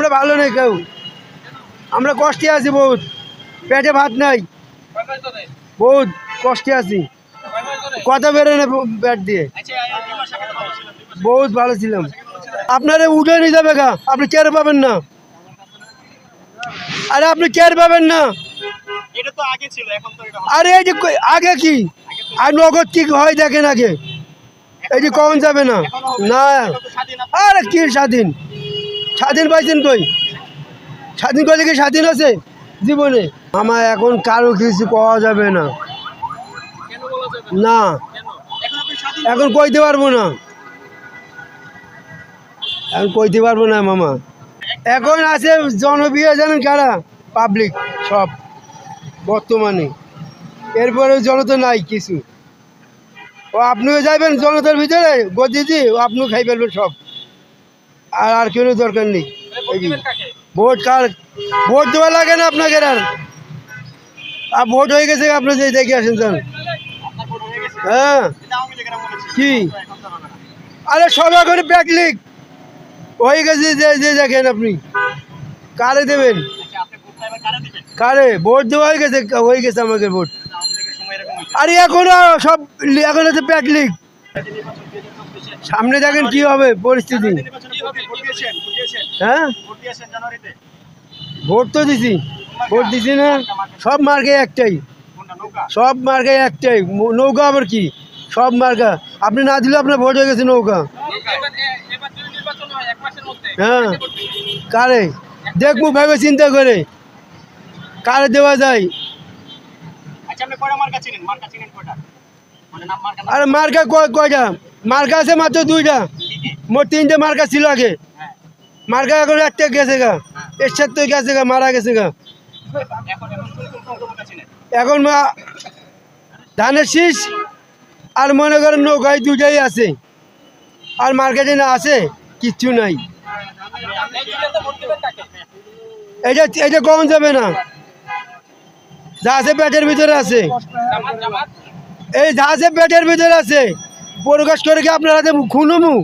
আমরা ভালো নেই কেউ, আমরা কষ্টে আছি বহুত, পেটে ভাত নাই, বহুত কষ্টে আছি, কথা বেরো না পেট দিয়ে। বহুত ভালো ছিলাম, আপনারা উঠে নিয়ে যাবে গা, আপনি কেয়ার পাবেন না। আরে আপনি কেয়ার পাবেন না। আরে এই যে আগে কি আর নগদ কি হয় দেখেন আগে, এই যে কখন যাবে না না। আরে কি স্বাধীন, স্বাধীন পাইছেন কই? স্বাধীন করলে কি স্বাধীন আছে জীবনে? আমার এখন কারো কিছু পাওয়া যাবে না, না এখন কইতে পারবো না, এখন কইতে পারবো না মামা। এখন আছে জনপ্রিয় জানেন কারা? পাবলিক সব বর্তমানে, এরপরে জনতা নাই কিছু। ও আপনিও যাইবেন জনতার ভিতরে গদিজি, আপনিও খাই ফেলবেন সব, আর কেউ দরকার নেই। ভোট কার? ভোট দেওয়া লাগে না আপনাকে, আর ভোট হয়ে গেছে আপনি যে দেখে আসেন যান। হ্যাঁ কি, আরে সব এখন প্যাকলিক হয়ে গেছে যে দেখেন আপনি। কারে দেবেন? কারে ভোট দেওয়া হয়ে গেছে আমাকে ভোট। আরে এখনো সব এখন হচ্ছে প্যাকলিক, সামনে দেখেন কি হবে পরিস্থিতি। হ্যাঁ ভোট তো দিছি, ভোট দিছি না, সব মার্কে একটাই, সব মার্কে একটাই। নৌকা আবার কি, সব মার্কা। আপনি না দিলে আপনার ভোট হয়ে গেছে নৌকা। হ্যাঁ কারে দেখবো ভেবে চিন্তা করে কারে দেওয়া যায়। আরে মার্কা কয়টা? মার্কা আছে মাত্র দুইটা, মোট তিনটে মার্কা ছিল আগে। মার্কা এখন একটা গেছে গা, এর সাথে গেছে গা, মারা গেছে গা। এখন ধানের শীষ আর মনে করেন নৌকায় দুইটাই আছে, আর মার্কেটে না আছে কিচ্ছু নাই। এটা কখন যাবে না, যা আছে পেটের ভিতরে আছে, এই যা আছে পেটের ভিতরে আছে, প্রকাশ করে কি আপনার হাতে খুনমু?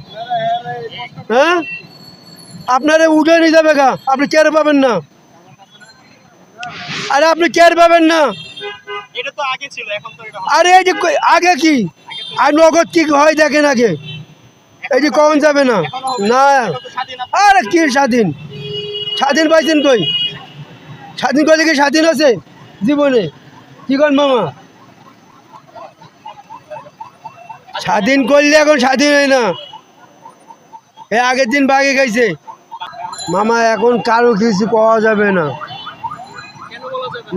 হ্যাঁ আপনারা উঠে নিয়ে যাবে গা, আপনি কেয়ার পাবেন না। আরে আপনি কেয়ার পাবেন না। আরে এই যে আগে কি আর নগদ কি হয় দেখেন আগে, এই যে কখন যাবে না না। আরে কি স্বাধীন, স্বাধীন পাইছেন কই? স্বাধীন করলে কি স্বাধীন আছে জীবনে? কি করেন মামা? স্বাধীন করলে এখন স্বাধীন হয় না, এই আগের দিন বাগে খাইছে মামা। এখন কারো কিছু পাওয়া যাবে না,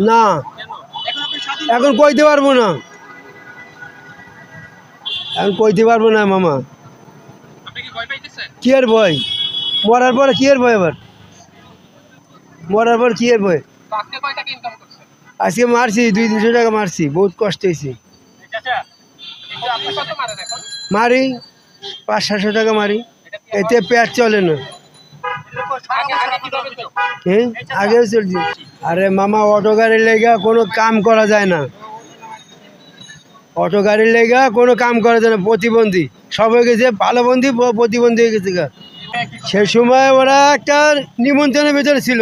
না এখন কইতে পারবো না, এখন কইতে পারবো না মামা। কি আর ভয়, মরার পরে কি আর ভয়? আবার মরার পর কি আর ভয়? আজকে মারছি 200-300 টাকা মারছি, বহুত কষ্ট হয়েছে। মারি 500-700 টাকা মারি, এতে পেট চলে না। আগেও চলছি। আরে মামা অটো গাড়ির লেগা কোনো কাম করা যায় না, অটো গাড়ির লেগা কোনো কাম করা যায় না, প্রতিবন্ধী সব হয়ে গেছে, ভালো বন্ধী প্রতিবন্ধী হয়ে গেছে। সে সময় ওরা একটা নিমন্ত্রণের ভিতরে ছিল,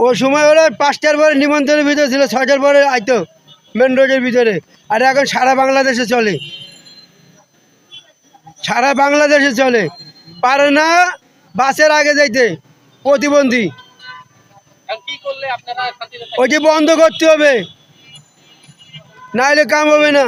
ও সময় ওরা 5টার পরে নিমন্ত্রণের ভিতরে ছিল, 6টার পরে আইতো মেন রোডের ভিতরে। আর এখন সারা বাংলাদেশে চলে, সারা বাংলাদেশে চলে, পারে না বাসের আগে যাইতে প্রতিবন্ধী। ওইটি বন্ধ করতে হবে, নাইলে কাম হবে না।